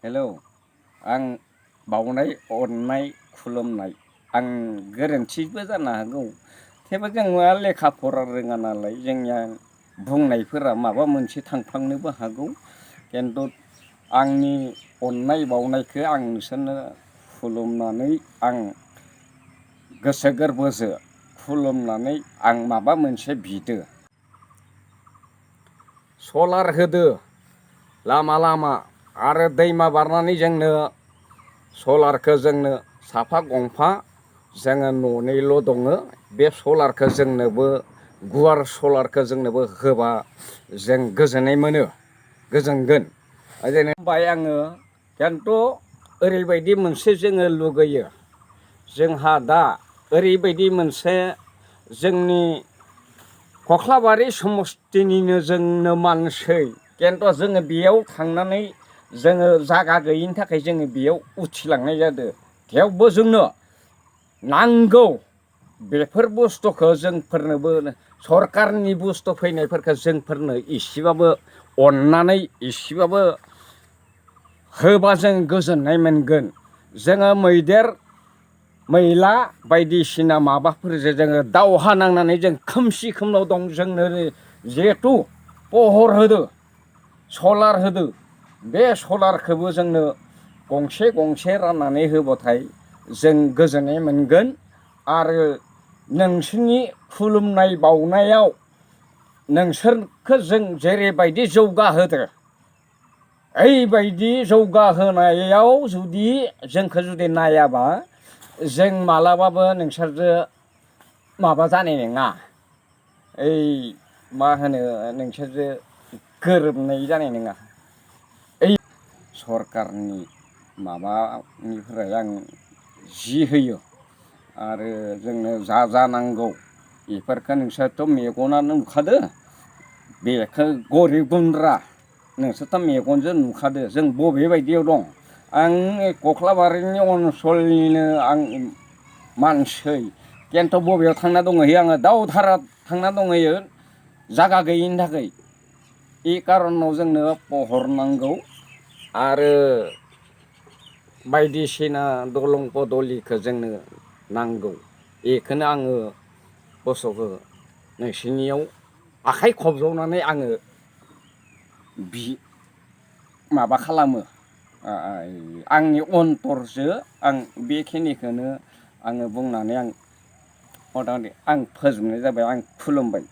Hello आं बावनाय अननाय खुलुमनाय आं गोरोन्थिबो जानो हागौ थेवबो जोंहा लेखा फरा रोङा नालाय जोंनिया बुंनायफोरा माबा मोनसे थांफ्लांनोबो हागौ खिन्थु आंनि अननाय बावनायखौ आं नोंसोरनो खुलुमनानै आं गोसो गोरबोजों खुलुमनानै आं माबा मोनसे बिदो सलार होदो लामा लामा आरो दैमा बारनानै जोंनो सलारखौ जोंनो साफा गंफा जोङो न'नैल' दङ बे सलारखौ जोंनोबो गुवार सलारखौ जोंनोबो होबा जों गोजोननाय मोनो गोजोनगोन जेनेबा आङो खिन्थु ओरैबायदि मोनसे जोङो लुगैयो जोंहा दा ओरैबायदि मोनसे जोंनि कख्लाबारि समस्थिनिनो जोंनो मानसि खिन्थु जोङो बेयाव थांनानै जोङो जागा गैयिनि थाखाय जोङो बेयाव उथिलांनाय जादों थेवबो जोंनो नांगौ बेफोर बुस्थुखौ जोंफोरनोबो सरकारनि बुस्थु फैनायफोरखौ जोंफोरनो एसेबाबो अननानै एसेबाबो होबा जों गोजोननाय मोनगोन जोङो मैदेर मैला बायदिसिना माबाफोरजों जोङो दावहा नांनानै जों खोमसि खोमलाव दं जोंनो जिहेथु पहर होदो सलार होदो बे सलारखौबो जोंनो गंसे गंसे राननानै होबाथाय जों गोजोननाय मोनगोन आरो नोंसोरनि खुलुमनाय बावनायाव नोंसोरखौ जों जेरैबायदि जौगाहोदो ओइबायदि जौगाहोनायाव जुदि जोंखौ जुदि नायाबा जों मालाबाबो नोंसोरजों माबा जानाय नङा ओइ मा होनो नोंसोरजों गोरोबनाय जानाय नङा ओइ सरकारनि माबानिफ्राय आं जि होयो आरो जोंनो जा जानांगौ बेफोरखौ नोंसोरथ' मेगनानो नुखादो बेखौ गरिब गुन्द्रा नोंसोरथ' मेगनजों नुखादो जों बबे बायदियाव दं आं कख्लाबारिनि अनसलनिनो आं मानसि खिन्थु बबेयाव थांना दंहैयो आङो दावधारा थांना दंहैयो जागा गैयिनि थाखाय इ कारनाव जोंनो पहर नांगौ आरो बायदिसिना दलं पदलिखौ जोंनो नांगौ बेखौनो आङो गस'खौ नोंसिनियाव आखाइ खबजबनानै आङो माबा खालामो आंनि अन्तरजों आं बेखिनिखौनो आङो बुंनानै आं मथा मथि आं फोजोबनाय जाबाय आं खुलुमबाय।